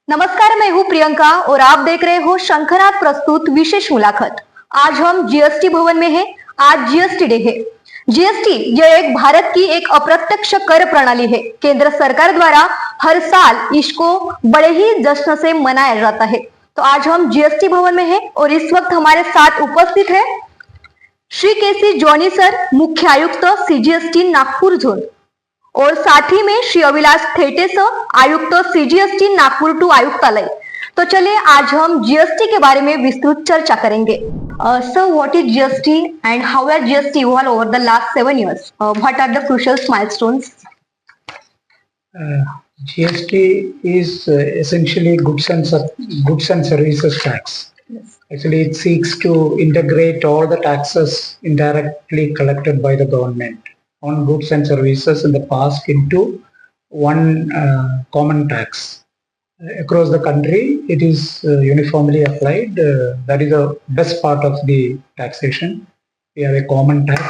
नमस्कार, मैं हूँ प्रियंका और आप देख रहे हो शंखनाद प्रस्तुत विशेष मुलाकात। आज हम जीएसटी भवन में हैं। आज जीएसटी डे है। जीएसटी यह एक भारत की एक अप्रत्यक्ष कर प्रणाली है। केंद्र सरकार द्वारा हर साल इसको बड़े ही जश्न से मनाया जाता है। तो आज हम जीएसटी भवन में हैं और इस वक्त हमारे साथ उपस्थित है श्री केसी जॉनी सर, मुख्य आयुक्त सीजीएसटी नागपुर जोन, और साथ ही में श्री अविनाश थेटे सर, आयुक्त सीजीएसटी नागपुर टू आयुक्तालय। तो चलिए आज हम जीएसटी के बारे में विस्तृत चर्चा करेंगे। Sir, what is GST and how has GST evolve over the last 7 years? What are the crucial milestones? GST is essentially goods and services tax. Yes. Actually, it seeks to integrate all the taxes indirectly collected by the government on goods and services in the past into one common tax. Across the country, it is uniformly applied. That is the best part of the taxation. We have a common tax,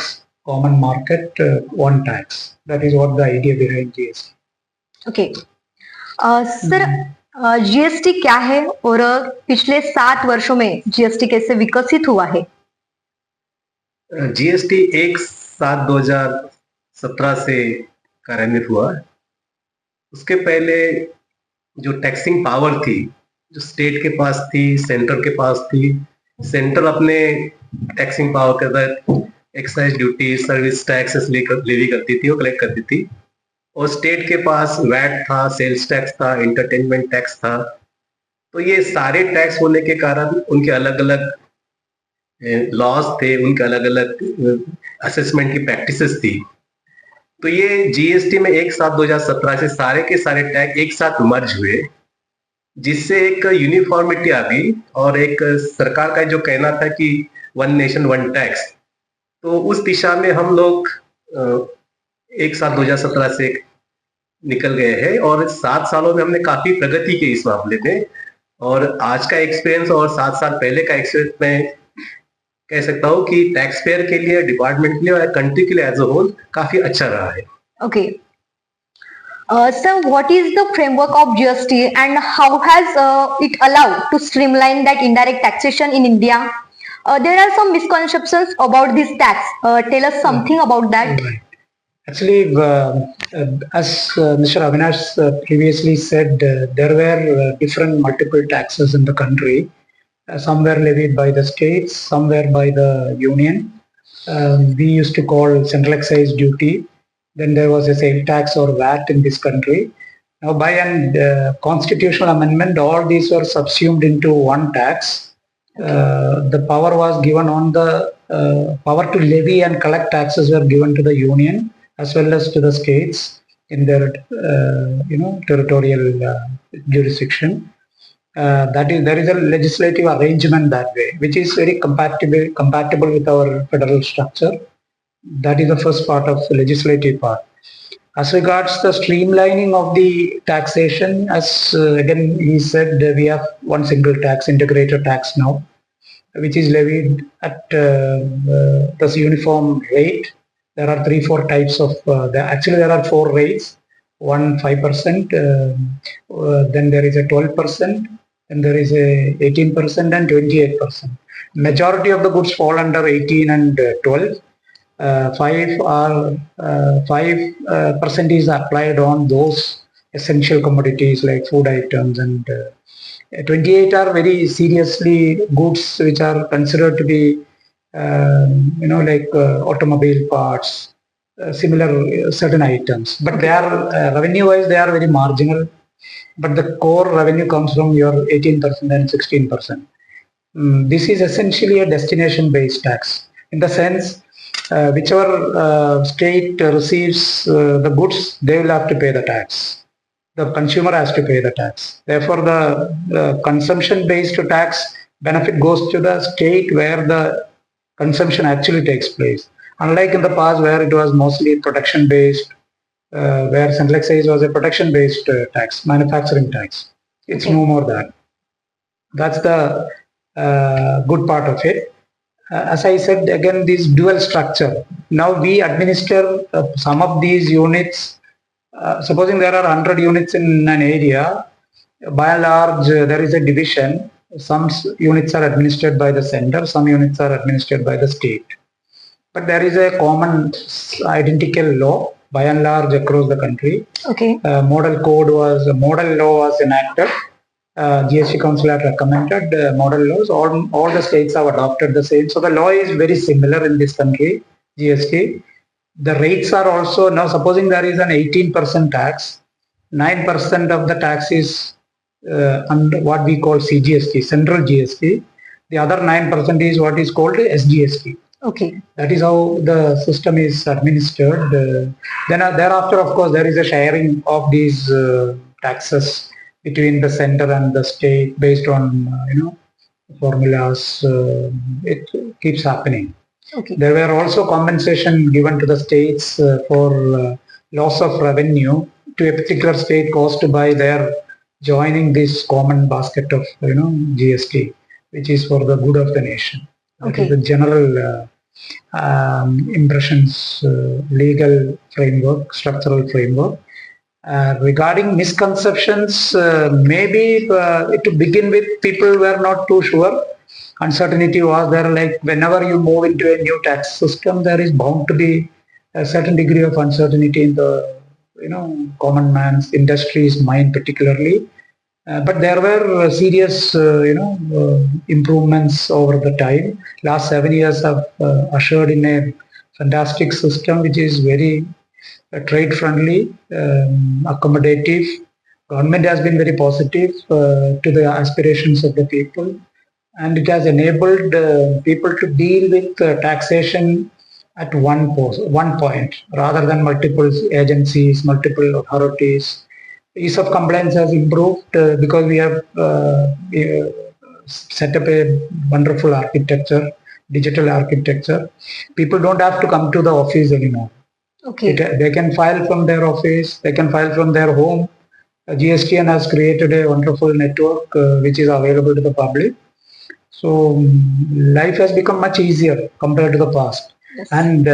common market, one tax. That is what the idea behind GST. Okay. Sir, GST क्या है और पिछले 7 वर्षों में GST कैसे विकसित हुआ है? जीएसटी 1/7/2017 से कार्यान्वित हुआ। उसके पहले जो टैक्सिंग पावर थी, जो स्टेट के पास थी, सेंटर के पास थी। सेंट्रल अपने टैक्सिंग पावर के तहत excise duty, service taxes levy करती थी और कलेक्ट करती थी, और स्टेट के पास वैट था, सेल्स टैक्स था, एंटरटेनमेंट टैक्स था। तो ये सारे टैक्स होने के कारण उनके अलग अलग लॉज थे, उनके अलग अलग असेसमेंट की प्रैक्टिसेस थी। तो ये जीएसटी में 1/7/2017 से सारे के सारे टैक्स एक साथ मर्ज हुए, जिससे एक यूनिफॉर्मिटी आ गई और एक सरकार का जो कहना था कि वन नेशन वन टैक्स, तो उस दिशा में हम लोग 1/7/2017 से निकल गए हैं और 7 सालों में हमने काफी प्रगति की इस मामले में। और आज का एक्सपीरियंस और 7 साल पहले का एक्सपीरियंस में कह सकता हूँ कि टैक्स पेयर के लिए, डिपार्टमेंट के लिए और कंट्री के लिए एज अ होल काफी अच्छा रहा है। Okay sir, what is the framework of GST and how has it allowed to streamline that indirect taxation in India? There are some misconceptions about this tax. Tell us something about that. Actually, as Mr. Avinash previously said, there were different multiple taxes in the country. Some were levied by the states, some were by the union. We used to call central excise duty. Then there was a sales tax or VAT in this country. Now, by a constitutional amendment, all these were subsumed into one tax. The power was given on the power to levy and collect taxes were given to the union as well as to the states in their territorial jurisdiction. There is a legislative arrangement that way, which is very compatible with our federal structure. That is the first part of the legislative part. As regards the streamlining of the taxation, as again he said, we have one single tax, integrated tax now, which is levied at this uniform rate. There are 3-4 types of, there are 4 rates. One 5%, then there is a 12%, then there is a 18% and 28%. Majority of the goods fall under 18 and 12. 5% is applied on those essential commodities like food items, and 28 are very seriously goods which are considered to be like automobile parts, similar certain items, but they are revenue wise they are very marginal, but the core revenue comes from your 18% and 16%. This is essentially a destination based tax in the sense whichever state receives the goods, they will have to pay the tax. The consumer has to pay the tax. Therefore, the consumption based tax benefit goes to the state where the consumption actually takes place. Unlike in the past where it was mostly production based, where central excise was a production based tax, manufacturing tax. It's no more that. That's the good part of it. As I said, again, this dual structure. Now we administer some of these units. Supposing there are 100 units in an area, by and large, there is a division. Some units are administered by the center, some units are administered by the state. But there is a common identical law by and large across the country. Okay. Model law was enacted. GST Council had recommended model laws. All the states have adopted the same. So the law is very similar in this country, GST. The rates are also, now supposing there is an 18% tax, 9% of the tax is under what we call CGST, central GST. The other 9% is what is called SGST. Okay. That is how the system is administered. Then thereafter, of course, there is a sharing of these taxes between the center and the state based on formulas. It keeps happening. Okay. There were also compensation given to the states for loss of revenue to a particular state caused by their joining this common basket of GST, which is for the good of the nation. That is the general impressions, legal framework, structural framework. Regarding misconceptions, maybe to begin with, people were not too sure. Uncertainty was there, like whenever you move into a new tax system, there is bound to be a certain degree of uncertainty in the common man's industry's mind particularly. But there were serious improvements over the time. Last 7 years have ushered in a fantastic system which is very trade friendly, accommodative. Government has been very positive to the aspirations of the people, and it has enabled people to deal with taxation at one point rather than multiple agencies, multiple authorities. Ease of compliance has improved because we have set up a wonderful architecture, digital architecture. People don't have to come to the office anymore. Okay. They can file from their office, they can file from their home. GSTN has created a wonderful network which is available to the public. So life has become much easier compared to the past. Yes. And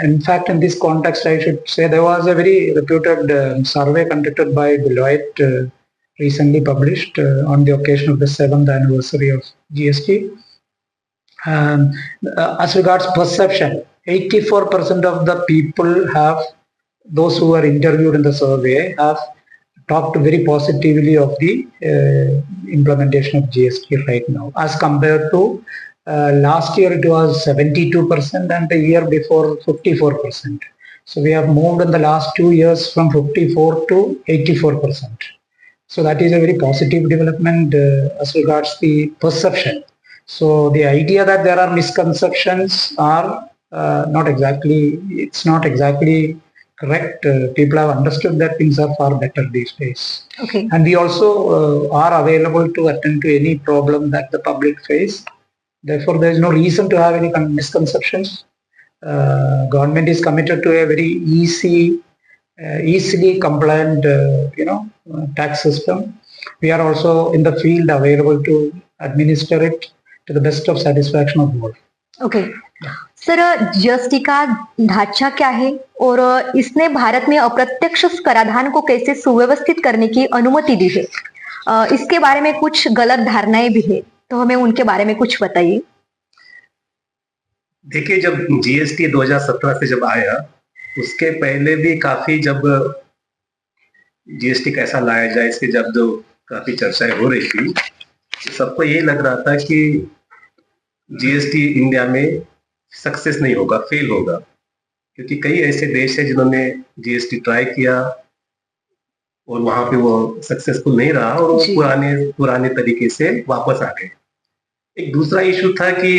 in fact, in this context, I should say there was a very reputed survey conducted by Deloitte recently published on the occasion of the 7th anniversary of GST. As regards perception, 84% of the people those who were interviewed in the survey have talked very positively of the implementation of GST right now, as compared to last year it was 72% and the year before 54%. So we have moved in the last 2 years from 54 to 84%. So that is a very positive development as regards the perception. So the idea that there are misconceptions are it's not exactly correct. People have understood that things are far better these days. Okay. And we also are available to attend to any problem that the public face. Therefore, there is no reason to have any misconceptions. Government is committed to a very easily compliant, tax system. We are also in the field available to administer it to the best of satisfaction of all. Okay sir, GST का ढांचा क्या है और इसने भारत में अप्रत्यक्ष कराधान को कैसे सुव्यवस्थित करने की अनुमति दी है? इसके बारे में कुछ गलत धारणाएं भी है, तो हमें उनके बारे में कुछ बताइए। देखिए, जब जीएसटी 2017 से जब आया, उसके पहले भी काफी जब जीएसटी कैसा लाया जाए इसके जब जो काफी चर्चाएं हो रही थी, सबको यही लग रहा था कि जीएसटी इंडिया में सक्सेस नहीं होगा, फेल होगा, क्योंकि कई ऐसे देश हैं जिन्होंने जीएसटी ट्राई किया और वहां पे वो सक्सेसफुल नहीं रहा और वो पुराने तरीके से वापस आ गए। एक दूसरा इशू था कि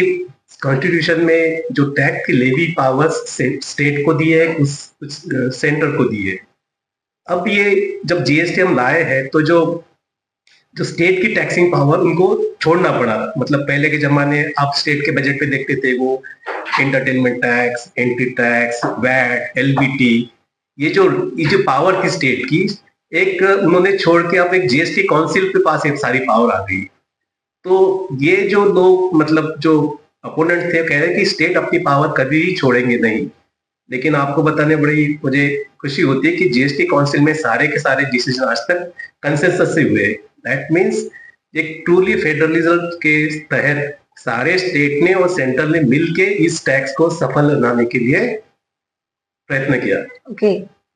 कॉन्स्टिट्यूशन में जो टैक्स की लेवी पावर्स स्टेट को दी है, कुछ सेंटर को दी है। अब ये जब जीएसटी हम लाए हैं तो जो स्टेट की टैक्सिंग पावर उनको छोड़ना पड़ा। मतलब पहले के जमाने आप स्टेट के बजट पे देखते थे, वो entertainment tax, entry tax, VAT, LBT, ये जो पावर थी स्टेट की, एक उन्होंने छोड़ के अब एक जीएसटी काउंसिल के पास एक सारी पावर आ गई। तो ये जो लोग मतलब जो अपोनेंट थे कह रहे कि स्टेट अपनी पावर कभी भी छोड़ेंगे नहीं, लेकिन आपको बताने बड़ी मुझे खुशी होती है कि जीएसटी काउंसिल में सारे के सारे डिसीजन आज तक कंसेंसस से हुए। दैट मीन्स एक ट्रूली फेडरलिज्म के तहत सारे स्टेट ने और सेंट्रल ने मिलके इस टैक्स को सफल बनाने के लिए प्रयत्न किया।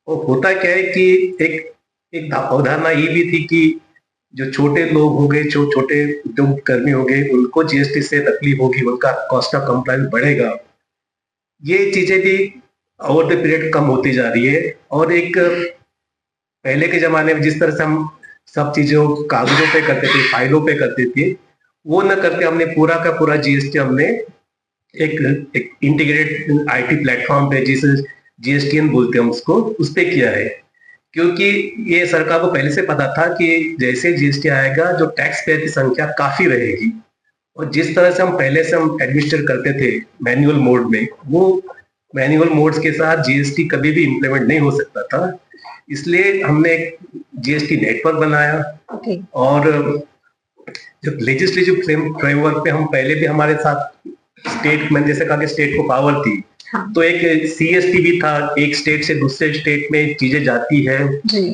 और होता क्या है कि एक एक अवधारणा ये भी थी कि जो छोटे लोग हो गए, जो छोटे उद्योग कर्मी हो गए, उनको जीएसटी से तकलीफ होगी, उनका कॉस्ट ऑफ कंप्लायंस बढ़ेगा। ये चीजें भी ओवर द पीरियड कम होती जा रही है। और एक पहले के जमाने में जिस तरह से हम सब चीजों कागजों पे करते थे, फाइलों पे करते थे, वो न करके हमने पूरा का पूरा जीएसटी हमने एक इंटीग्रेटेड आईटी प्लेटफॉर्म पे, जिसे जीएसटीएन बोलते हैं उसको, उस पे किया है। क्योंकि ये सरकार को पहले से पता था कि जैसे जीएसटी आएगा जो टैक्स पेयर की संख्या काफी रहेगी, और जिस तरह से हम पहले से हम एडमिनिस्ट्रेट करते थे मैनुअल मोड में, वो मैनुअल मोड्स के साथ जीएसटी कभी भी इम्प्लीमेंट नहीं हो सकता था। इसलिए हमने एक जीएसटी नेटवर्क बनाया। और जो लेजिस्लेटिव फ्रेमवर्क पे हम पहले भी हमारे साथ स्टेट में, जैसे कहा कि स्टेट को पावर थी, तो एक सीएसटी भी था, एक स्टेट से दूसरे स्टेट में चीजें जाती है,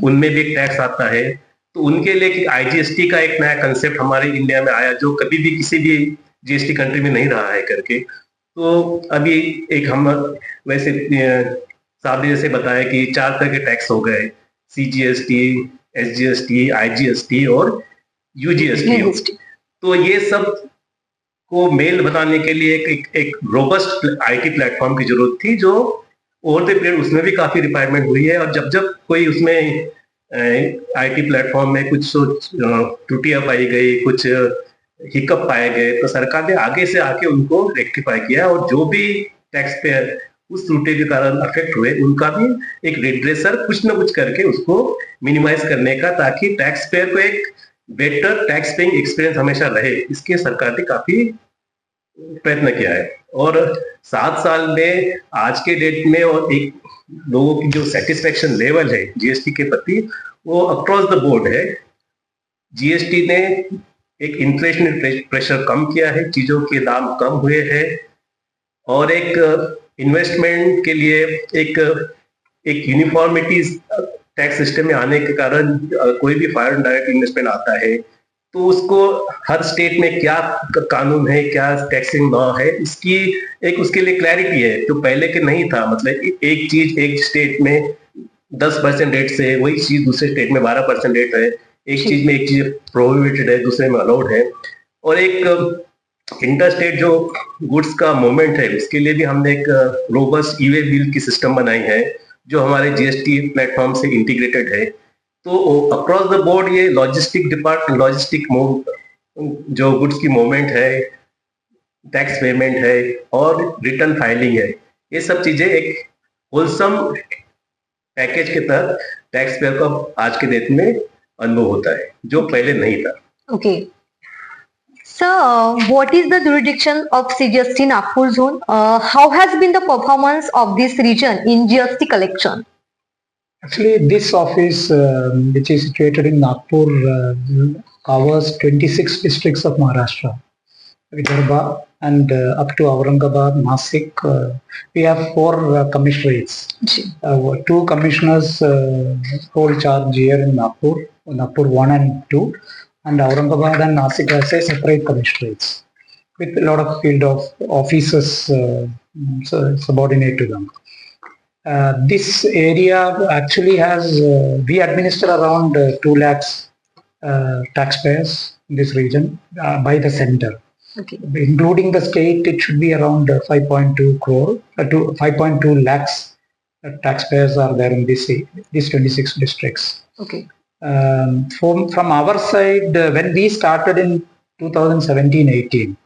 उनमें भी एक टैक्स आता है। तो उनके लिए आईजीएसटी का एक नया कंसेप्ट हमारे इंडिया में आया, जो कभी भी किसी भी जीएसटी कंट्री में नहीं रहा है करके। तो अभी एक हम वैसे साहब ने जैसे बताया कि 4 तरह के टैक्स हो गए, सीजीएसटी, एसजीएसटी, आईजीएसटी और यूजीएसटी। तो ये सब को मेल बनाने के लिए एक रोबस्ट आईटी प्लेटफॉर्म की जरूरत थी, जो ओवर द पीरियड उसमें भी काफी रिक्वायरमेंट हुई है। और जब जब कोई उसमें आईटी प्लेटफॉर्म में कुछ त्रुटियां पाई गई, कुछ हिकअप पाए गए, तो सरकार ने आगे से आके उनको रेक्टिफाई किया, और जो भी टैक्स पेयर उस त्रुटि के कारण अफेक्ट हुए, उनका भी एक रिड्रेसर कुछ ना कुछ करके उसको मिनिमाइज करने का, ताकि टैक्स पेयर को एक बेटर टैक्स पेइंग एक्सपीरियंस हमेशा रहे, इसके सरकार ने काफी प्रयत्न किया है। और 7 साल में आज के डेट में और एक लोगों की जो सेटिस्फेक्शन लेवल है जीएसटी के प्रति, वो अक्रॉस द बोर्ड है। जीएसटी ने एक इन्फ्लेशनरी प्रेशर कम किया है, चीजों के दाम कम हुए हैं, और एक इन्वेस्टमेंट के लिए एक यूनिफॉर्मिटी टैक्स सिस्टम में आने के कारण कोई भी फॉरेन डायरेक्ट इन्वेस्टमेंट आता है तो उसको हर स्टेट में क्या कानून है, क्या टैक्सिंग लॉ है, इसकी एक उसके लिए क्लैरिटी है, जो पहले के नहीं था। मतलब एक चीज एक स्टेट में 10% रेट से, वही चीज दूसरे स्टेट में 12% रेट है, एक चीज में एक चीज प्रोहिबिटेड है, दूसरे में अलाउड है। और एक इंटर स्टेट जो गुड्स का मूवमेंट है, उसके लिए भी हमने एक रोबस्ट ई वे बिल की सिस्टम बनाई है, जो हमारे जीएसटी प्लेटफॉर्म से इंटीग्रेटेड है। तो अक्रॉस द बोर्ड ये लॉजिस्टिक जो गुड्स की मूवमेंट है, टैक्स पेमेंट है और रिटर्न फाइलिंग है, ये सब चीजें एक होलसम पैकेज के तहत टैक्स पेयर को आज के डेट में अनुभव होता है, जो पहले नहीं था। Okay. So, what is the jurisdiction of CGST Nagpur zone? How has been the performance of this region in GST collection? Actually, this office, which is situated in Nagpur, covers 26 districts of Maharashtra, Vidarbha, and up to Aurangabad, Nasik. We have 4 commissionerates. 2 commissioners hold charge here in Nagpur 1 and 2. And Aurangabad and Nasik are separate commissionerates with a lot of field of officers subordinate to them. This area actually has, we administer around 2 lakhs taxpayers in this region by the center. Okay. Including the state, it should be around 5.2 crore, to 5.2 lakhs taxpayers are there in these 26 districts. Okay. From our side, when we started in 2017-18,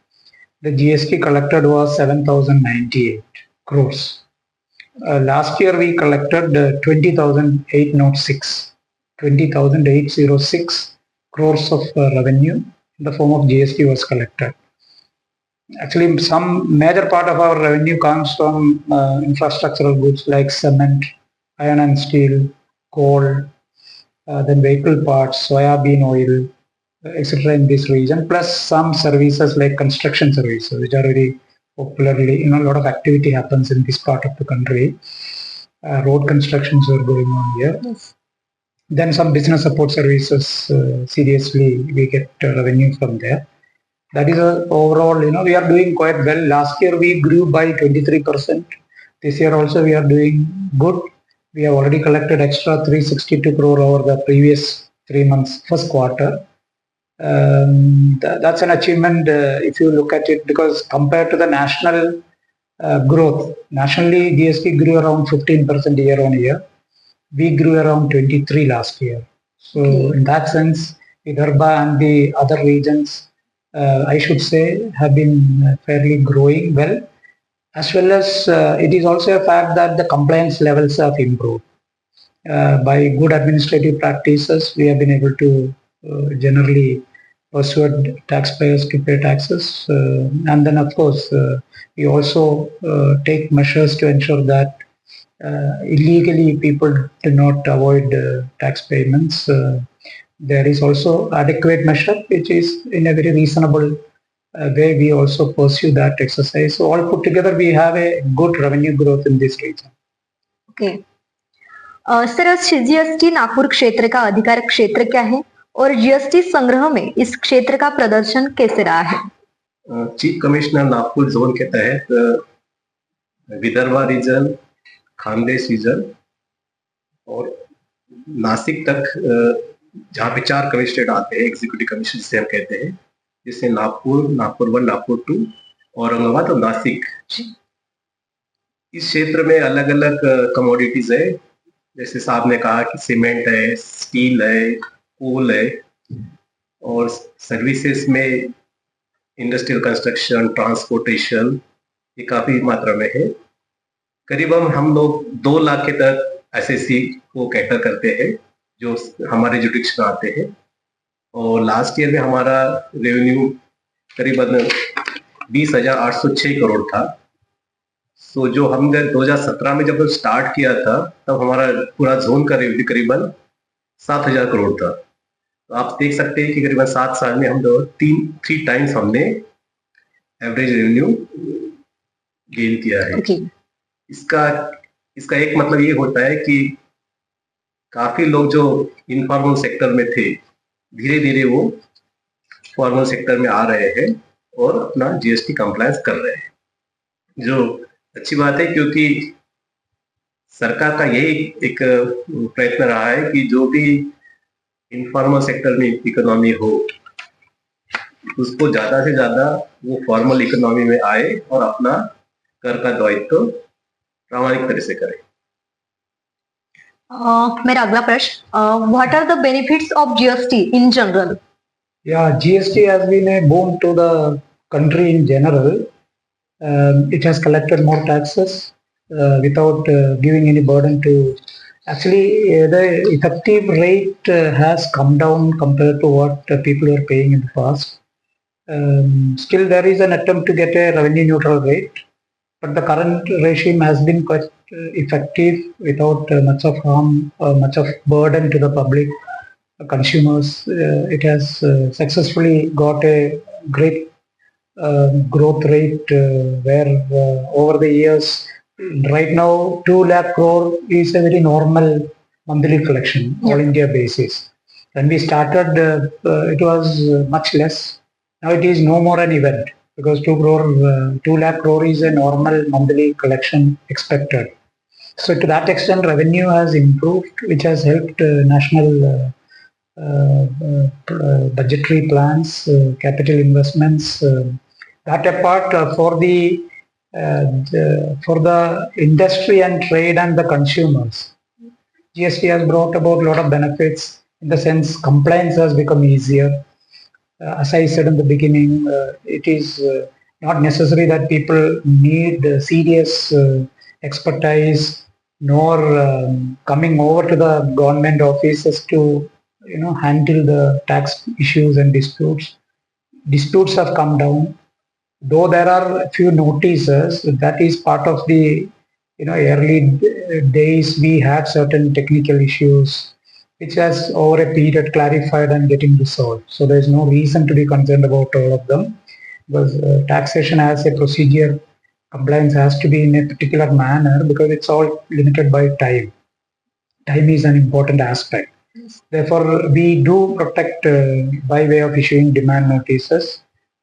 the GST collected was 7,098 crores. Last year we collected 20,806 crores of revenue in the form of GST was collected. Actually, some major part of our revenue comes from infrastructural goods like cement, iron and steel, coal, then vehicle parts, soybean oil, etc. in this region, plus some services like construction services, which are very popularly, a lot of activity happens in this part of the country. Road constructions are going on here. Yes. Then some business support services, seriously, we get revenue from there. That is overall, we are doing quite well. Last year we grew by 23%. This year also we are doing good. We have already collected extra 362 crore over the previous 3 months, first quarter. That's an achievement if you look at it, because compared to the national growth, nationally GST grew around 15% year on year. We grew around 23 last year. So in that sense, Vidarbha and the other regions, I should say, have been fairly growing well. As well as it is also a fact that the compliance levels have improved. By good administrative practices, we have been able to generally persuade taxpayers to pay taxes. And then, of course, we also take measures to ensure that illegally people do not avoid tax payments. There is also adequate measure, which is in a very reasonable way. We also pursue that exercise. So all put together, we have a good revenue growth in this region. Okay sir, GST Nagpur क्षेत्र का अधिकार क्षेत्र क्या है और GST संग्रह में इस क्षेत्र का प्रदर्शन कैसे रहा है? चीफ कमिश्नर नागपुर जोन के तहत विदर्भा रीजन, खानदेश रीजन और नासिक तक जहाँ पे 4 कमिश्नरेट आते हैं, एग्जीक्यूटिव कमिश्नर जिसे हम कहते हैं, जिससे नागपुर, नागपुर 1, नागपुर 2, औरंगाबाद और नासिक। इस क्षेत्र में अलग अलग कमोडिटीज है, जैसे साहब ने कहा कि सीमेंट है, स्टील है, कोल है, और सर्विसेज में इंडस्ट्रियल कंस्ट्रक्शन, ट्रांसपोर्टेशन, ये काफी मात्रा में है। करीबन हम लोग 2 लाख के तक एसएससी को कैटर करते हैं जो हमारे जुडिक्शन आते हैं, और लास्ट ईयर में हमारा रेवेन्यू करीबन 20,806 करोड़ था। सो जो हमने 2017 में जब स्टार्ट किया था तब हमारा पूरा जोन का रेवेन्यू करीबन 7,000 करोड़ था। तो आप देख सकते हैं कि करीबन 7 साल में हम 3 टाइम्स हमने एवरेज रेवेन्यू गेन किया है। इसका एक मतलब ये होता है कि काफी लोग जो इनफॉर्मल सेक्टर में थे, धीरे धीरे वो फॉर्मल सेक्टर में आ रहे हैं और अपना जीएसटी कंप्लायंस कर रहे हैं, जो अच्छी बात है, क्योंकि सरकार का यही एक प्रयत्न रहा है कि जो भी इनफॉर्मल सेक्टर में इकोनॉमी हो, उसको ज्यादा से ज्यादा वो फॉर्मल इकोनॉमी में आए और अपना कर का दायित्व प्रामाणिक तरह से करे। मेरा अगला प्रश्न, what are the benefits of GST in general? Yeah, GST has been a boon to the country in general. It has collected more taxes without giving any burden to. Actually, the effective rate has come down compared to what people were paying in the past. Still, there is an attempt to get a revenue neutral rate, but the current regime has been quite effective without much of harm, much of burden to the public, consumers. It has successfully got a great growth rate where over the years, right now 2 lakh crore is a very normal monthly collection, all India basis. When we started, it was much less. Now it is no more an event, because 2 lakh crore is a normal monthly collection expected. So to that extent, revenue has improved, which has helped national budgetary plans, capital investments. That apart, for the industry and trade and the consumers, GST has brought about a lot of benefits. In the sense, compliance has become easier. As I said in the beginning, it is not necessary that people need serious expertise, nor coming over to the government offices to handle the tax issues and disputes. Disputes have come down, though there are a few notices. That is part of the early days. We had certain technical issues which has over a period clarified and getting resolved. So there is no reason to be concerned about all of them, because taxation has a procedure. Compliance has to be in a particular manner because it's all limited by time. Time is an important aspect. Therefore, we do protect by way of issuing demand notices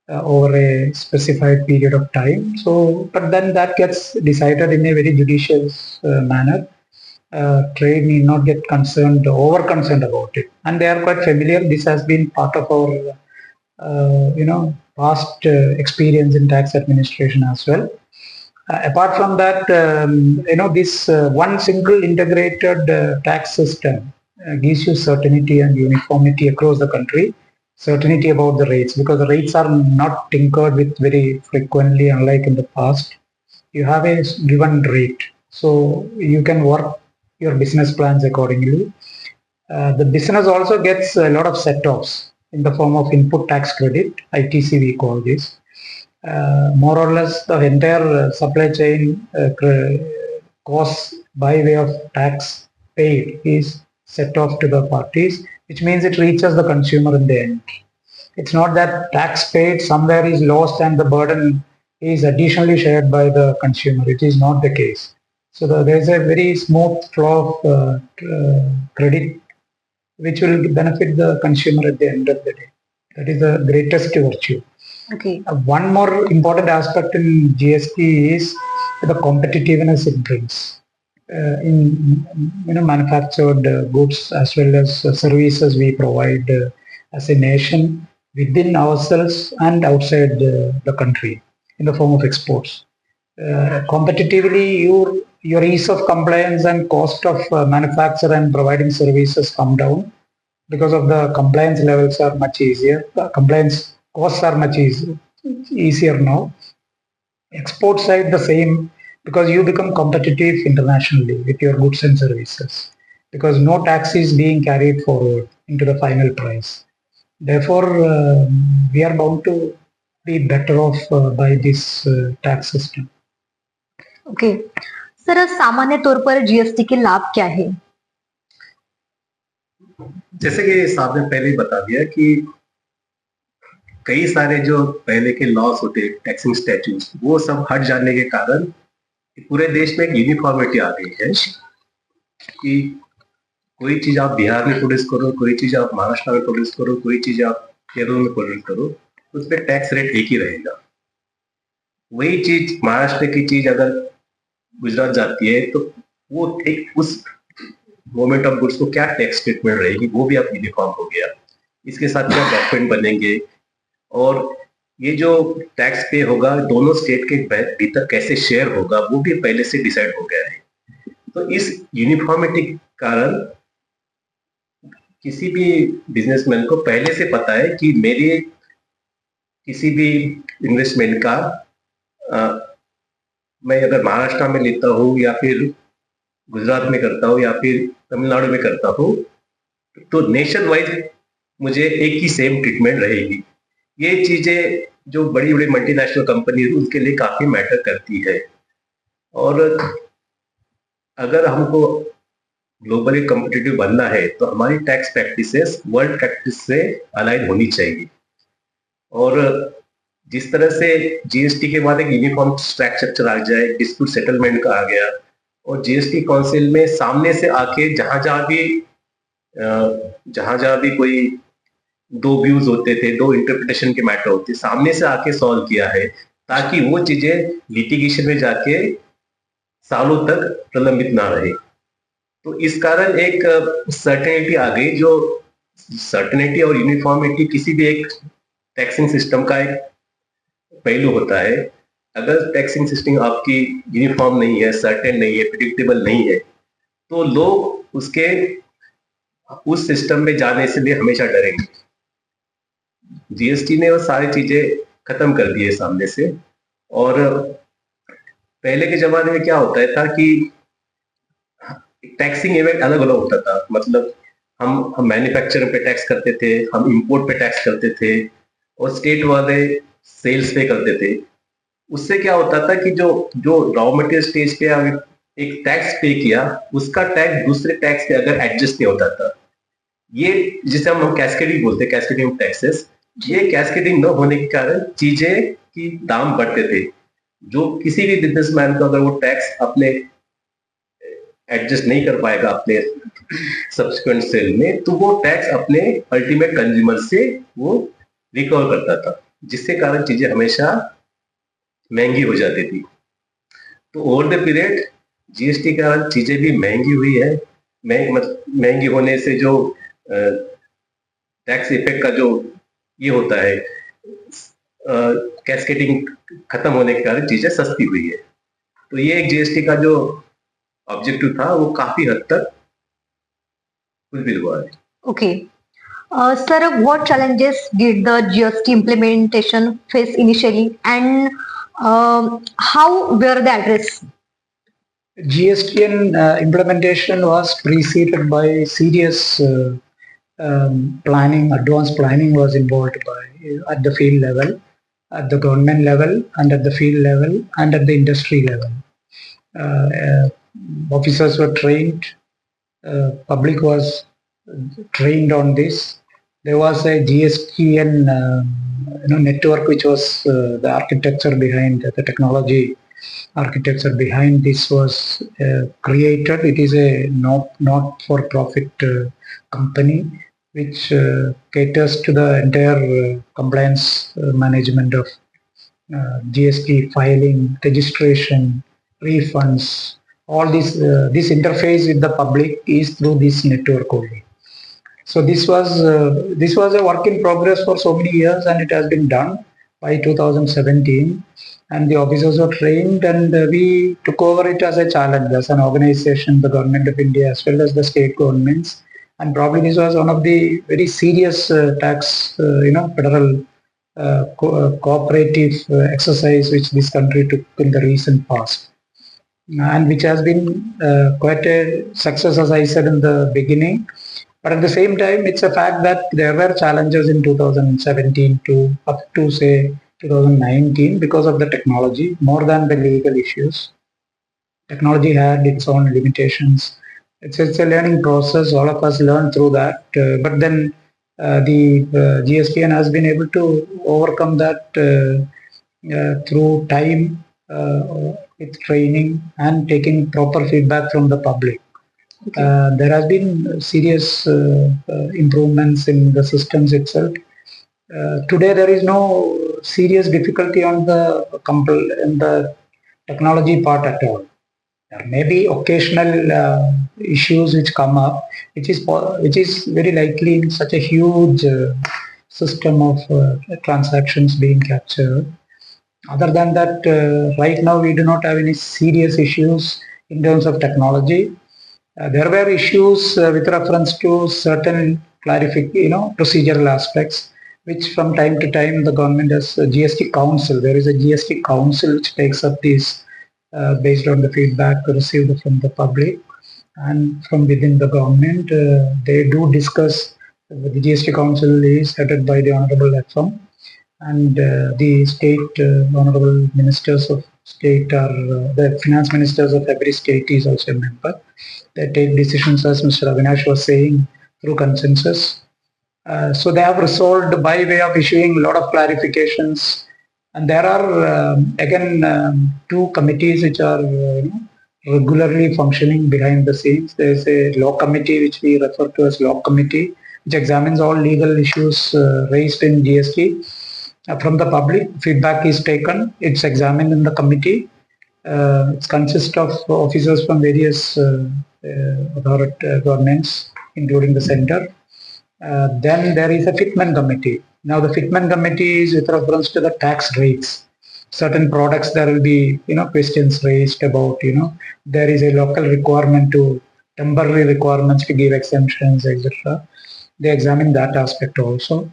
over a specified period of time. So, but then that gets decided in a very judicious manner. Trade need not get over concerned about it, and they are quite familiar. This has been part of our, past experience in tax administration as well. Apart from that, this one single integrated tax system gives you certainty and uniformity across the country, certainty about the rates, because the rates are not tinkered with very frequently, unlike in the past. You have a given rate, so you can work your business plans accordingly. The business also gets a lot of set-offs in the form of input tax credit, ITC we call this. More or less the entire supply chain costs by way of tax paid is set off to the parties, which means it reaches the consumer in the end. It's not that tax paid somewhere is lost and the burden is additionally shared by the consumer. It is not the case. So there is a very smooth flow of credit which will benefit the consumer at the end of the day. That is the greatest virtue. Okay. One more important aspect in GST is the competitiveness it brings in manufactured goods as well as services we provide as a nation within ourselves and outside the country in the form of exports. Competitively, your ease of compliance and cost of manufacture and providing services come down because of the compliance levels are much easier. Compliance costs are much easier now. Export side the same, because you become competitive internationally with your goods and services, because no tax is being carried forward into the final price. Therefore, we are bound to be better off by this tax system. Okay sir, सामान्य तौर पर GST के लाभ क्या है? जैसे कि साहब ने पहले ही बता दिया कि कई सारे जो पहले के लॉस होते टैक्सिंग स्टैट्यूट्स वो सब हट जाने के कारण पूरे देश में एक यूनिफॉर्मिटी आ गई है कि कोई चीज आप बिहार में प्रोड्यूस करो, कोई चीज आप महाराष्ट्र में प्रोड्यूस करो, कोई चीज आप केरल में प्रोड्यूस करो, उस पर टैक्स रेट एक ही रहेगा। वही चीज महाराष्ट्र की चीज अगर गुजरात जाती है तो वो एक उस मोमेंट ऑफ गुड्स को क्या टैक्स ट्रीटमेंट रहेगी वो भी आप यूनिफॉर्म हो गया। इसके साथ क्या डॉक्यूमेंट बनेंगे और ये जो टैक्स पे होगा दोनों स्टेट के भीतर कैसे शेयर होगा वो भी पहले से डिसाइड हो गया है। तो इस यूनिफॉर्मिटी के कारण किसी भी बिजनेसमैन को पहले से पता है कि मेरे किसी भी इन्वेस्टमेंट का मैं अगर महाराष्ट्र में लेता हूँ या फिर गुजरात में करता हूँ या फिर तमिलनाडु में करता हूँ तो नेशन वाइज मुझे एक ही सेम ट्रीटमेंट रहेगी। ये चीजें जो बड़ी बड़ी मल्टीनेशनल कंपनी उनके लिए काफी मैटर करती है और अगर हमको ग्लोबली कॉम्पिटिटिव बनना है तो हमारी टैक्स प्रैक्टिसेस वर्ल्ड प्रैक्टिस से अलाइन होनी चाहिए। और जिस तरह से जीएसटी के बाद एक यूनिफॉर्म टैक्स स्ट्रक्चर आ जाए, डिस्प्यूट सेटलमेंट का आ गया और जीएसटी काउंसिल में सामने से आके जहां जहां भी कोई दो व्यूज होते थे, दो इंटरप्रिटेशन के मैटर होते, सामने से आके सॉल्व किया है ताकि वो चीजें लिटिगेशन में जाके सालों तक प्रलंबित ना रहे। तो इस कारण एक सर्टेनिटी आ गई, जो सर्टेनिटी और यूनिफॉर्मिटी किसी भी एक टैक्सिंग सिस्टम का एक पहलू होता है। अगर टैक्सिंग सिस्टम आपकी यूनिफॉर्म नहीं है, सर्टेन नहीं है, प्रिडिक्टेबल नहीं है तो लोग उस सिस्टम में जाने से लिए हमेशा डरेंगे। जीएसटी ने वो सारी चीजें खत्म कर दी है सामने से। और पहले के जमाने में क्या होता था कि टैक्सिंग इवेंट अलग अलग होता था, मतलब हम मैन्युफैक्चरिंग पे टैक्स करते थे, हम इंपोर्ट पे टैक्स करते थे और स्टेट वाले सेल्स पे करते थे। उससे क्या होता था कि जो रॉ मटेरियल स्टेज पे एक टैक्स पे किया उसका टैक्स दूसरे टैक्स पे अगर एडजस्ट नहीं होता था, ये जिसे हम कैस्केडिंग बोलते हैं, कैस्केडिंग टैक्सेस, ये कैस्केडिंग न होने के कारण चीजें की दाम बढ़ते थे। जो किसी भी बिजनेसमैन को अगर वो टैक्स अपने एडजस्ट नहीं कर पाएगा अपने सब्सिक्वेंट सेल में, तो वो टैक्स अपने अल्टीमेट कंज्यूमर से वो रिकवर करता था, जिसके कारण चीजें हमेशा महंगी हो जाती थी। तो ओवर द पीरियड जीएसटी के कारण चीजें भी महंगी हुई है। महंगी होने से जो टैक्स इफेक्ट का जो ये होता है, कैस्केडिंग खत्म होने के कारण चीजें सस्ती हुई है। तो ये एक जीएसटी का जो ऑब्जेक्टिव था वो काफी हद तक फुलफिल हुआ है। Okay. Sir, what challenges did the GST implementation face initially, and how were they addressed? GSTN implementation was preceded by serious planning, advanced planning was involved by at the field level, at the government level, and at the field level, and at the industry level. Officers were trained, public was trained on this. There was a GSTN network, which was the architecture behind the technology. Architecture behind this was created. It is a not-for-profit company which caters to the entire compliance management of GST filing, registration, refunds. All this interface with the public is through this network only. So this was a work in progress for so many years, and it has been done by 2017. And the officers were trained, and we took over it as a challenge, as an organization, the government of India as well as the state governments. And probably this was one of the very serious tax, federal cooperative exercise which this country took in the recent past, and which has been quite a success, as I said in the beginning. But at the same time, it's a fact that there were challenges in 2017 to up to say 2019 because of the technology more than the legal issues. Technology had its own limitations. It's a learning process. All of us learn through that. But then the GSTN has been able to overcome that through time, with training and taking proper feedback from the public. Okay. There has been serious improvements in the systems itself. Today there is no serious difficulty on the technology part at all. There may be occasional issues which come up, which is very likely in such a huge system of transactions being captured. Other than that, right now we do not have any serious issues in terms of technology. There were issues with reference to certain procedural aspects, which from time to time the government has a GST council. There is a GST council which takes up these based on the feedback received from the public and from within the government. They do discuss. The GST council is headed by the Honorable FM, and the state honorable ministers of state are the finance ministers of every state is also a member. They take decisions, as Mr. Avinash was saying, through consensus. So they have resolved by way of issuing a lot of clarifications. And there are again two committees which are regularly functioning behind the scenes. There is a law committee which we refer to as law committee, which examines all legal issues raised in GST. From the public, feedback is taken. It's examined in the committee. It consists of officers from various governments, including the center. Then there is a fitment committee. Now the fitment committee is with reference to the tax rates. Certain products there will be questions raised about there is a local requirement to temporary requirements to give exemptions, etc. They examine that aspect also.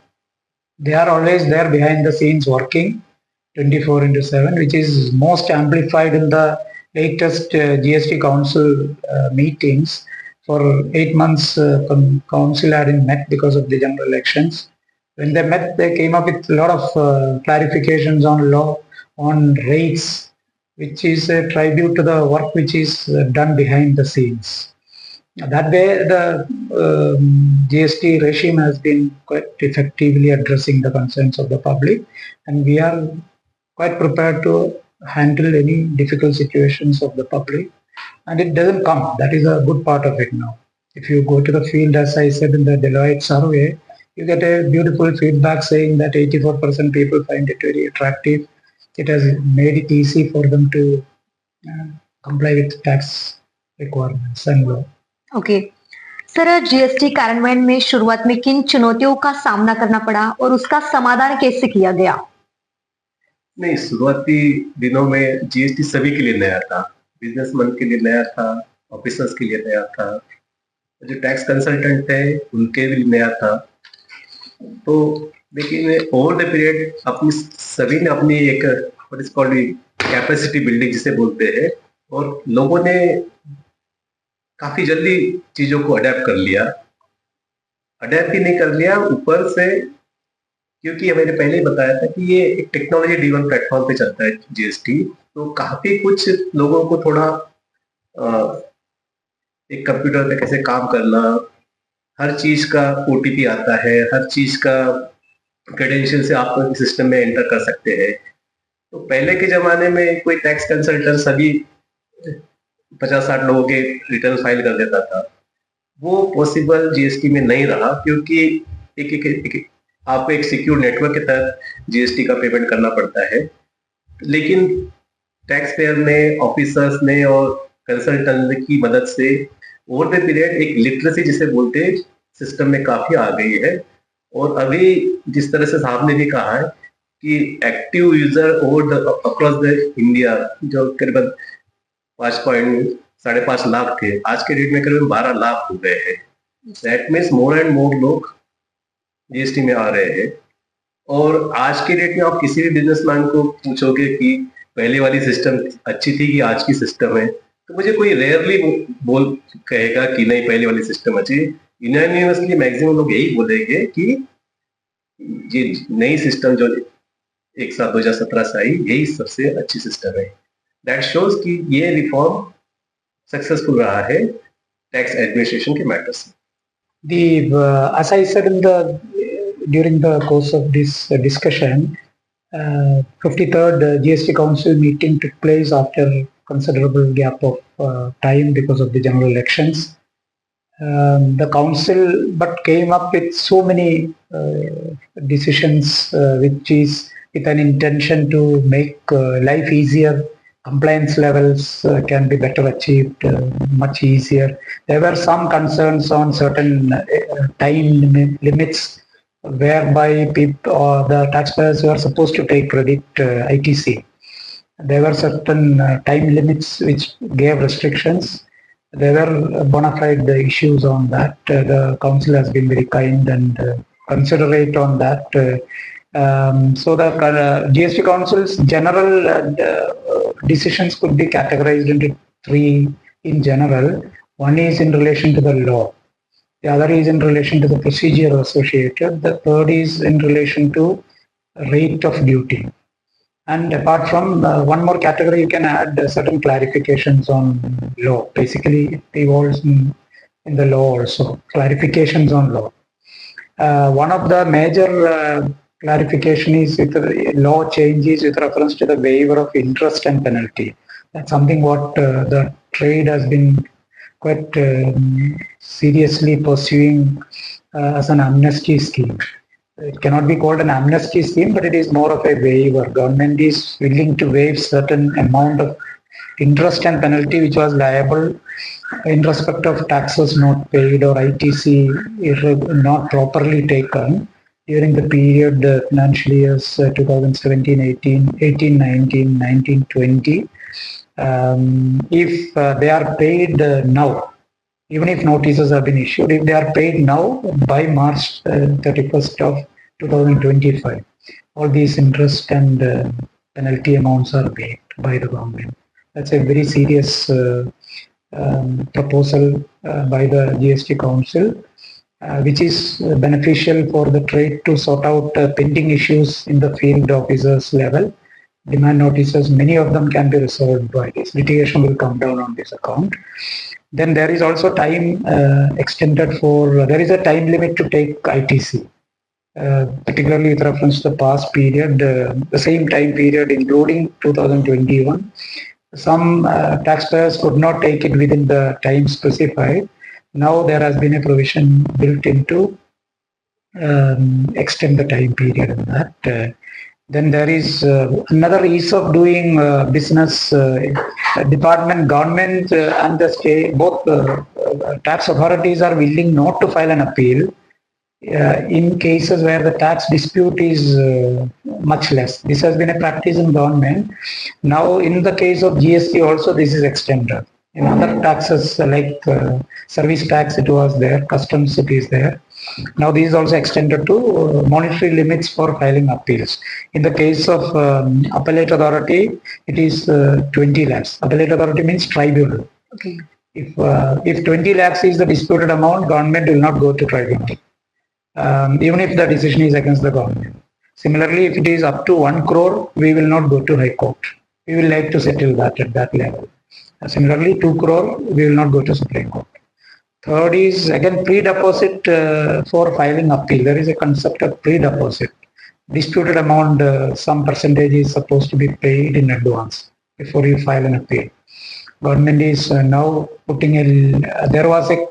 They are always there behind the scenes working 24/7, which is most amplified in the latest GST Council meetings. For 8 months, Council hadn't met because of the general elections. When they met, they came up with a lot of clarifications on law, on rates, which is a tribute to the work which is done behind the scenes. That way, the GST regime has been quite effectively addressing the concerns of the public, and we are quite prepared to handle any difficult situations of the public. and it doesn't come. That is a good part of it now. If you go to the field, as I said in the Deloitte survey, you get a beautiful feedback saying that 84% people find it very attractive. It has made it easy for them to uh, comply with tax requirements and law. Okay sir, GST कार्यान्वयन में शुरुआत में किन चुनौतियों का सामना करना पड़ा और उसका समाधान कैसे किया गया? नहीं, शुरुआती दिनों में जीएसटी सभी के लिए नया था, बिजनेसमैन के लिए नया था, ऑफिसर्स के लिए नया था, जो टैक्स कंसल्टेंट थे उनके लिए नया था। तो लेकिन ओवर द पीरियड अपनी सभी ने अपनी एक what is called capacity building जिसे बोलते हैं, और लोगों ने काफी जल्दी चीजों को अडेप्ट कर लिया। अडेप्ट ही नहीं कर लिया, ऊपर से क्योंकि मैंने पहले ही बताया था कि ये एक टेक्नोलॉजी ड्रिवन प्लेटफॉर्म पे चलता है जीएसटी, तो काफी कुछ लोगों को थोड़ा एक कंप्यूटर पे कैसे काम करना, हर चीज का ओटीपी आता है, हर चीज का क्रेडेंशियल से आप सिस्टम में एंटर कर सकते हैं। तो पहले के जमाने में कोई टैक्स कंसल्टेंट सभी 50-60 लोगों के रिटर्न फाइल कर देता था, वो पॉसिबल जीएसटी में नहीं रहा, क्योंकि एक आपको एक सिक्योर नेटवर्क के तहत जीएसटी का पेमेंट करना पड़ता है। लेकिन टैक्स पेयर ने, ऑफिसर्स ने और कंसल्टेंट की मदद से ओवर द पीरियड एक लिटरेसी जिसे बोलते हैं सिस्टम में काफी आ गई है। और अभी जिस तरह से साहब ने भी कहा है कि active user over the across the India जो करीबन 5.5 लाख थे, आज के डेट में करीबन 12 लाख हो गए हैं। That means more and more लोग जीएसटी में आ रहे हैं। और आज के डेट में आप किसी भी बिजनेसमैन को पूछोगे कि पहले वाली सिस्टम अच्छी थी कि आज की सिस्टम है, तो मुझे कोई रेयरली बोल कहेगा कि नहीं पहले वाली सिस्टम अच्छी। यूनानिमसली मैक्सिमम लोग यही बोलेंगे कि ये नई सिस्टम जो एक साल 2017 से आई, यही सबसे अच्छी सिस्टम है। दैट शोज कि ये रिफॉर्म सक्सेसफुल रहा है टैक्स एडमिनिस्ट्रेशन के मैटर्स में। As I said during the course of this discussion, 53rd GST Council meeting took place after considerable gap of time because of the general elections. The council but came up with so many decisions which is with an intention to make life easier. Compliance levels can be better achieved much easier. There were some concerns on certain time limits whereby people or the taxpayers who are supposed to take credit ITC. There were certain time limits which gave restrictions. There were bona fide issues on that. The council has been very kind and considerate on that. So the GST Council's general decisions could be categorized into three in general. One is in relation to the law. The other is in relation to the procedure associated. The third is in relation to rate of duty. And apart from one more category, you can add certain clarifications on law. Basically, it evolves in the law also. Clarifications on law. One of the major clarification is with the law changes with reference to the waiver of interest and penalty. That's something what the trade has been quite seriously pursuing as an amnesty scheme. It cannot be called an amnesty scheme, but it is more of a waiver. Government is willing to waive certain amount of interest and penalty which was liable in respect of taxes not paid or ITC not properly taken during the period financial years 2017, 18, 19, 19, 20. If they are paid now, even if notices have been issued, if they are paid now by March 31st of 2025, all these interest and penalty amounts are paid by the government. That's a very serious proposal by the GST Council, which is beneficial for the trade to sort out pending issues in the field officers level. Demand notices, many of them can be resolved by this. Litigation will come down on this account. Then there is also time extended for, there is a time limit to take ITC, particularly with reference to the past period, the same time period including 2021. some taxpayers could not take it within the time specified. Now there has been a provision built into extend the time period in that. Then there is another ease of doing business. Department, government, and the state, both tax authorities are willing not to file an appeal in cases where the tax dispute is much less. This has been a practice in government. Now, in the case of GST, also this is extended. In other taxes like service tax, it was there, customs, it is there. Now, this is also extended to monetary limits for filing appeals. In the case of appellate authority, it is 20 lakhs. Appellate authority means tribunal. Okay. If 20 lakhs is the disputed amount, government will not go to tribunal, even if the decision is against the government. Similarly, if it is up to 1 crore, we will not go to High Court. We will like to settle that at that level. Similarly, 2 crore, we will not go to Supreme Court. Third is again pre-deposit for filing appeal. There is a concept of pre-deposit. Disputed amount, some percentage is supposed to be paid in advance before you file an appeal. Government is now putting there was a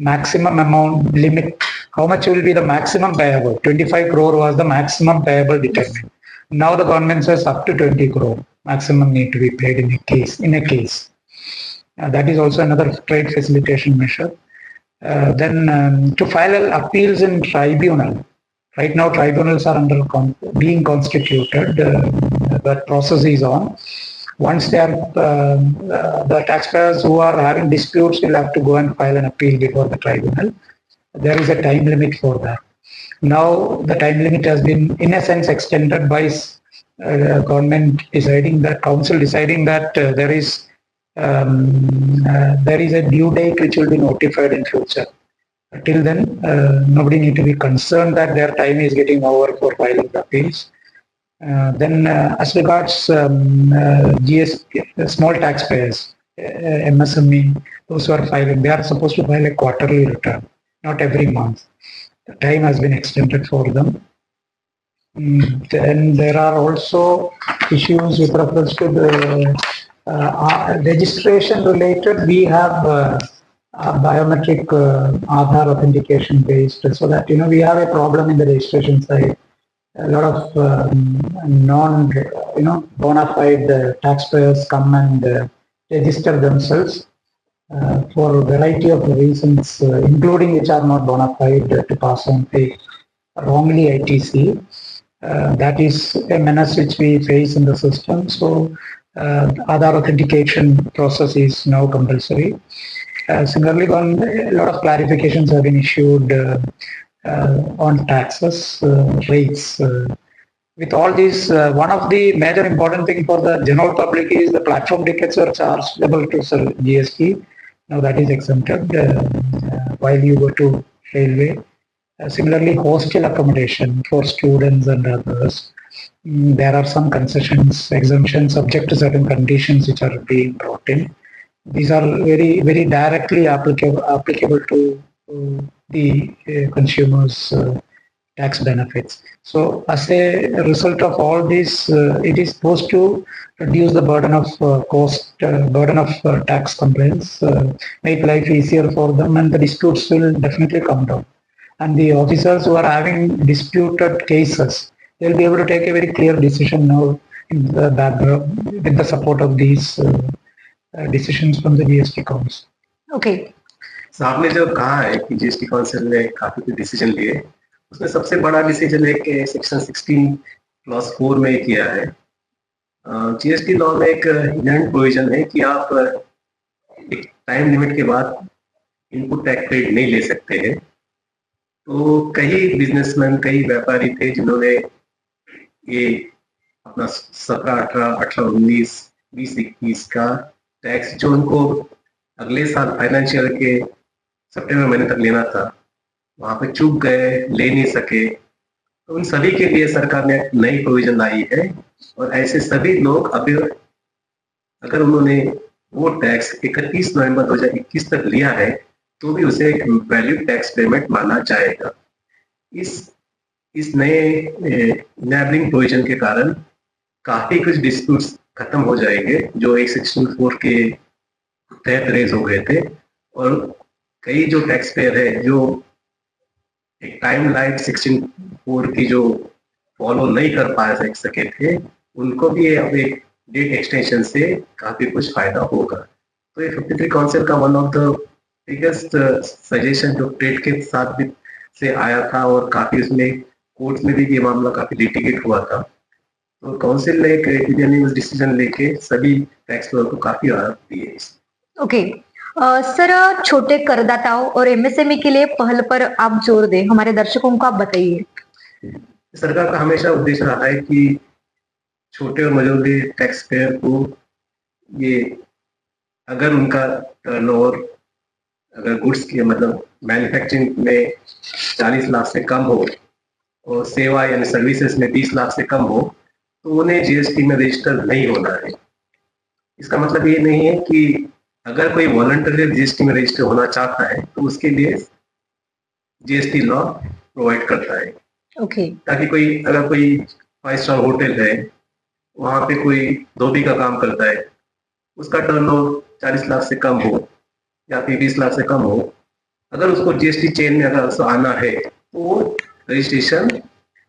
maximum amount limit. How much will be the maximum payable? 25 crore was the maximum payable determined. Now the government says up to 20 crore maximum need to be paid in a case. That is also another trade facilitation measure. Then to file appeals in tribunal. Right now tribunals are being constituted. That process is on. Once they are, the taxpayers who are having disputes will have to go and file an appeal before the tribunal. There is a time limit for that. Now the time limit has been in a sense extended by government deciding that, council deciding that there is a due date which will be notified in future. Till then, nobody need to be concerned that their time is getting over for filing the appeals. Then as regards GST, small taxpayers, MSME, those who are filing, they are supposed to file a quarterly return, not every month. The time has been extended for them. Then there are also issues with reference to the registration related. We have biometric Aadhaar authentication based, so that we have a problem in the registration side. A lot of bona fide taxpayers come and register themselves for a variety of reasons, including which are not bona fide, to pass on fake wrongly ITC. That is a menace which we face in the system. So Aadhaar authentication process is now compulsory. Similarly, a lot of clarifications have been issued on taxes rates. With all these, one of the major important thing for the general public is the platform tickets are chargeable to GST. Now that is exempted while you go to railway. Similarly, hostel accommodation for students and others. There are some concessions, exemptions subject to certain conditions which are being brought in. These are very, very directly applicable to the consumers' tax benefits. So, as a result of all this, it is supposed to reduce the burden of burden of tax complaints, make life easier for them, and the disputes will definitely come down. And the officers who are having disputed cases, they'll be able to take a very clear decision now in the background with the support of these decisions from the GST Council. Okay. So आपने जो कहा है कि GST council ने काफी कुछ decision लिए, उसमें सबसे बड़ा डिसीजन है कि सेक्शन 16(4) में किया है। जीएसटी लॉ में एक इनहेरेंट प्रोविजन है कि आप एक टाइम लिमिट के बाद इनपुट टैक्स क्रेडिट नहीं ले सकते हैं। तो कई बिजनेसमैन, कई व्यापारी थे जिन्होंने ये अपना 17, 18, 19, 20, 21 का टैक्स जो उनको अगले साल फाइनेंशियल के सितंबर महीने तक लेना था, वहां पे चूक गए, ले नहीं सके। तो उन सभी के लिए सरकार ने नई प्रोविजन लाई है, और ऐसे सभी लोग अभी अगर उन्होंने वो टैक्स 31 नवंबर 2021 तक लिया है तो भी उसे एक वैल्यू टैक्स पेमेंट माना जाएगा। इस नए इनेबलिंग प्रोविजन के कारण काफी कुछ डिस्प्यूट्स खत्म हो जाएंगे, जो एक 64 के तहत रेज हो गए थे। और कई जो टैक्स पेयर है जो एक टाइम लाइट 64 की जो फॉलो नहीं कर पा सके थे, उनको भी अब एक डेट एक्सटेंशन से काफी कुछ फायदा होगा। तो ये 53 काउंसिल का one of the biggest suggestion जो ट्रेड के साथ भी से आया था, और काफी उसमें कोर्ट में भी ये मामला काफी लिटिगेट हुआ था। तो काउंसिल ने एक यूनानिमस डिसीजन लेके सभी टैक्स पेयर को काफी राहत दी है। ओके सर, छोटे करदाताओं और एमएसएमई के लिए पहल पर आप जोर दें, हमारे दर्शकों को आप बताइए। सरकार का हमेशा उद्देश्य रहा है कि छोटे और मझोले टैक्स पेयर को ये अगर उनका टर्नओवर अगर गुड्स की मतलब मैन्युफैक्चरिंग में 40 लाख से कम हो और सेवा यानी सर्विसेज में 20 लाख से कम हो, तो उन्हें जीएसटी में रजिस्टर नहीं होना है। इसका मतलब ये नहीं है कि अगर कोई वॉलंटरी जीएसटी में रजिस्टर होना चाहता है तो उसके लिए जीएसटी लॉ प्रोवाइड करता है। ओके ताकि अगर कोई 5 स्टार होटल है, वहां पे कोई धोबी का काम करता है, उसका टर्नओवर 40 लाख से कम हो या फिर 20 लाख से कम हो, अगर उसको जीएसटी चेन में अगर उसको आना है तो वो रजिस्ट्रेशन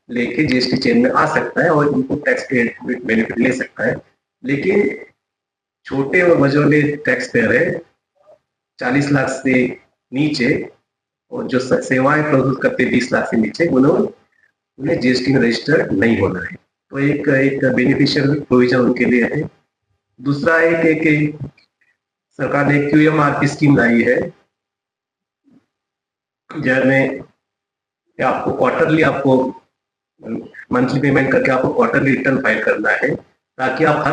लेके जीएसटी चेन में आ सकता है और उनको टैक्स बेनिफिट ले सकता है। लेकिन छोटे और मझोले टैक्स पेयर है 40 लाख से नीचे और जो सेवाएं प्रस्तुत करते 20 लाख से नीचे, उन्हें जीएसटी में रजिस्टर्ड नहीं होना है। तो एक बेनिफिशियल प्रोविजन उनके लिए है। दूसरा एक सरकार ने क्यूएमआर की स्कीम लाई है, जिसमें आपको क्वार्टरली मंथली पेमेंट करके आपको क्वार्टरली रिटर्न फाइल करना है, ताकि आप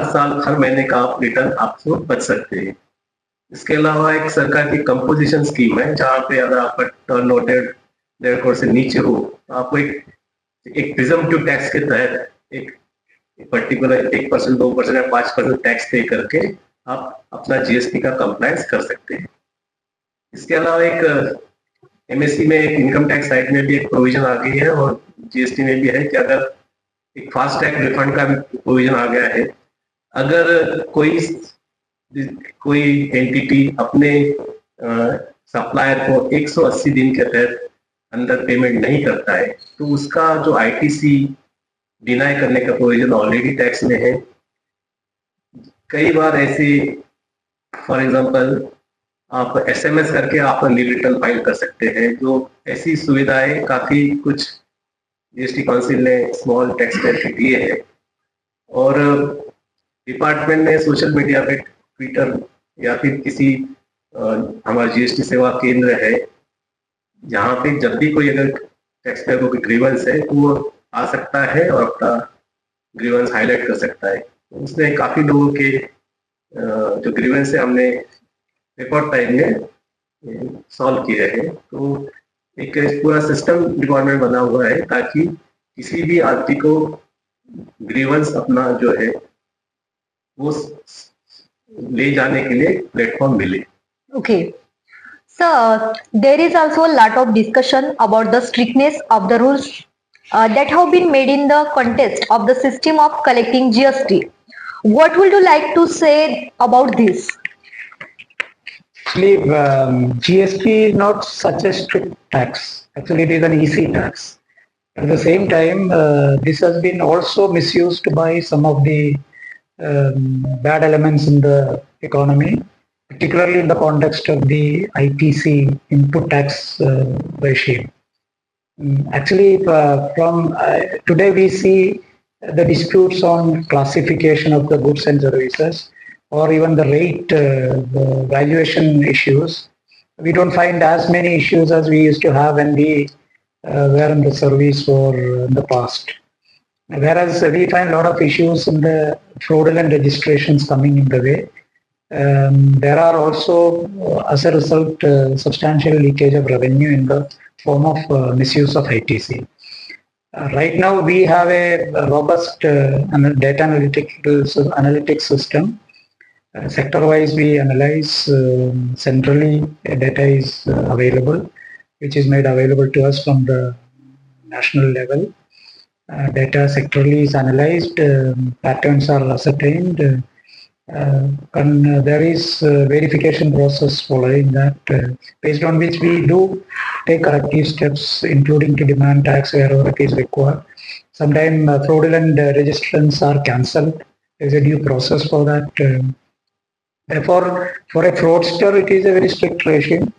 हर महीने का आप रिटर्न आपको बच सकते हैं। इसके अलावा एक सरकार की कंपोजिशन स्कीम है, जहाँ पे अगर आपका टर्न ओवर 1.5 करोड़ से नीचे हो तो आपको एक प्रिजम्पटिव टैक्स के तहत एक पर्टिकुलर 1%, 2% या 5% टैक्स पे करके आप अपना जीएसटी का कंप्लायंस कर सकते हैं। इसके अलावा एक एमएससी में एक इनकम टैक्स साइड में भी एक प्रोविजन आ गई है और जीएसटी में भी है कि अगर एक फास्ट टैग रिफंड का भी प्रोविजन आ गया है। अगर कोई एंटिटी अपने सप्लायर को 180 दिन के तहत अंदर पेमेंट नहीं करता है, तो उसका जो आईटीसी डिनाई करने का प्रोविजन ऑलरेडी टैक्स में है। कई बार ऐसे फॉर एग्जांपल आप एसएमएस करके आप न्यू रिटर्न फाइल कर सकते हैं। जो ऐसी सुविधाएं काफी कुछ जीएसटी काउंसिल ने स्मॉल टैक्स पेयर के दिए हैं। और डिपार्टमेंट ने सोशल मीडिया पे ट्विटर या फिर किसी हमारा जीएसटी सेवा केंद्र है, जहाँ पे जब भी कोई अगर टैक्स पेयर को कोई ग्रीवेंस है तो वो आ सकता है और अपना ग्रीवेंस हाईलाइट कर सकता है। उसने काफी लोगों के जो ग्रीवेंस है हमने रिकॉर्ड टाइम में सॉल्व किए हैं। तो एक पूरा सिस्टम डिपार्टमेंट बना हुआ है ताकि किसी भी आदमी को ग्रीवेंस अपना जो है वो ले जाने के लिए प्लेटफॉर्म मिले। Okay. So, there is also a lot of discussion about the strictness of the rules that have been made in the context of the system of collecting GST. What would you like to say about this? Actually, GST is not such a strict tax. Actually, it is an easy tax. At the same time, this has been also misused by some of the bad elements in the economy, particularly in the context of the ITC input tax regime. Actually, from today we see the disputes on classification of the goods and services, or even the rate, the valuation issues. We don't find as many issues as we used to have when we were in the service or in the past. Whereas we find a lot of issues in the fraudulent registrations coming in the way. There are also, as a result, substantial leakage of revenue in the form of misuse of ITC. Right now, we have a robust data analytics system. Sector-wise, we analyze centrally. Data is available, which is made available to us from the national level. data sectorally is analyzed, patterns are ascertained, and there is verification process following that, based on which we do take corrective steps, including to demand tax wherever it is required. Sometimes fraudulent registrants are cancelled. There is a due process for that. Therefore, for a fraudster, it is a very strict regime.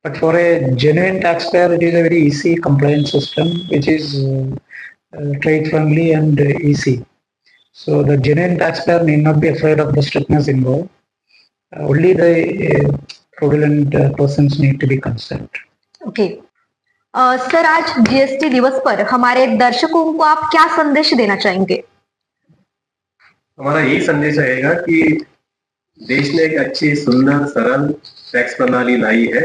But for a genuine taxpayer, it is a very easy compliance system, which is trade friendly and easy. So the genuine taxpayer need not be afraid of the strictness involved. Only the fraudulent persons need to be concerned. Okay sir, आज GST दिवस पर हमारे दर्शकों को आप क्या संदेश देना चाहेंगे? हमारा यही संदेश रहेगा कि देश ने एक अच्छी सुंदर सरल टैक्स प्रणाली लाई है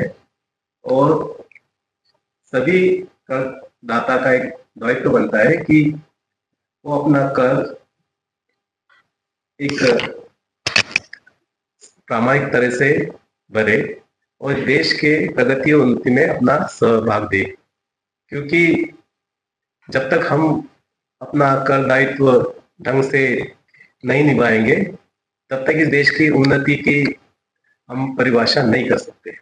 और सभी करदाता का एक दायित्व बनता है कि वो अपना कर एक प्रामाणिक तरह से भरे और देश के प्रगति और उन्नति में अपना सहभाग दे, क्योंकि जब तक हम अपना कर दायित्व ढंग से नहीं निभाएंगे तब तक इस देश की उन्नति की हम परिभाषा नहीं कर सकते।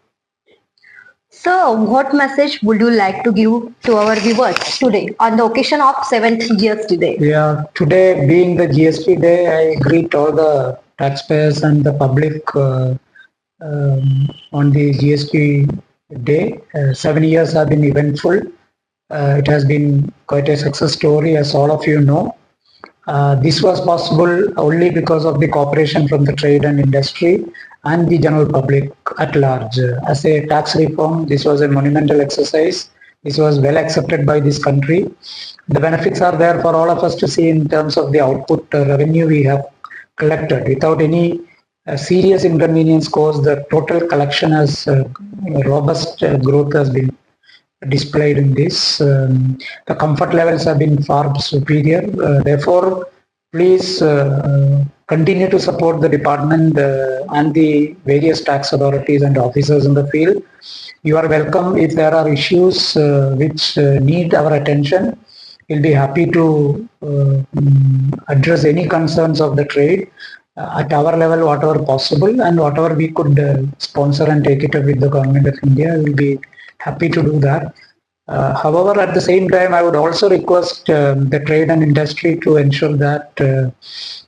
Sir, what message would you like to give to our viewers today on the occasion of 7th GST Day? Yeah, today being the GST Day, I greet all the taxpayers and the public on the GST Day. 7 years have been eventful. It has been quite a success story, as all of you know. This was possible only because of the cooperation from the trade and industry and the general public at large. As a tax reform, this was a monumental exercise. This was well accepted by this country. The benefits are there for all of us to see in terms of the output revenue we have collected. Without any serious inconvenience caused, the total collection has robust growth has been displayed in this. The comfort levels have been far superior. Therefore, please continue to support the department and the various tax authorities and officers in the field. You are welcome if there are issues which need our attention. We'll be happy to address any concerns of the trade at our level, whatever possible, and whatever we could sponsor and take it up with the government of India. We'll be happy to do that. However, at the same time, I would also request the trade and industry to ensure that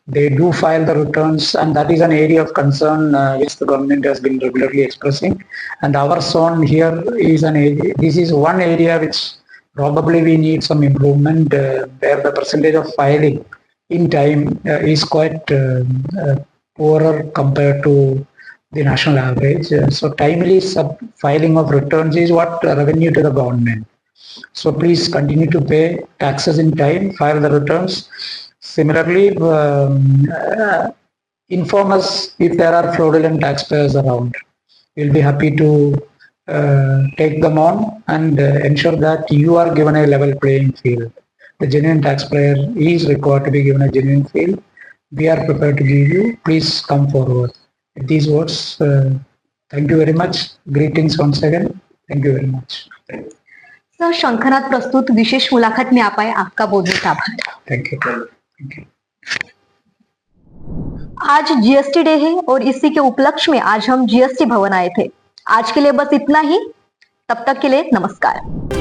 they do file the returns, and that is an area of concern which the government has been regularly expressing. And our zone here is an area, this is one area which probably we need some improvement, where the percentage of filing in time is quite poorer compared to the national average. So timely filing of returns is what revenue to the government. So please continue to pay taxes in time, file the returns. Similarly, inform us if there are fraudulent taxpayers around. We'll be happy to take them on and ensure that you are given a level playing field. The genuine taxpayer is required to be given a genuine field. We are prepared to give you. Please come forward. With these words, thank you very much. Greetings once again. Thank you very much. Sir, शंखनाद प्रस्तुत विशेष मुलाकात में आप आए, आपका बहुत बहुत आभार। Thank you. Thank you. आज जीएसटी डे है और इसी के उपलक्ष्य में आज हम जीएसटी भवन आए थे। आज के लिए बस इतना ही। तब तक के लिए नमस्कार।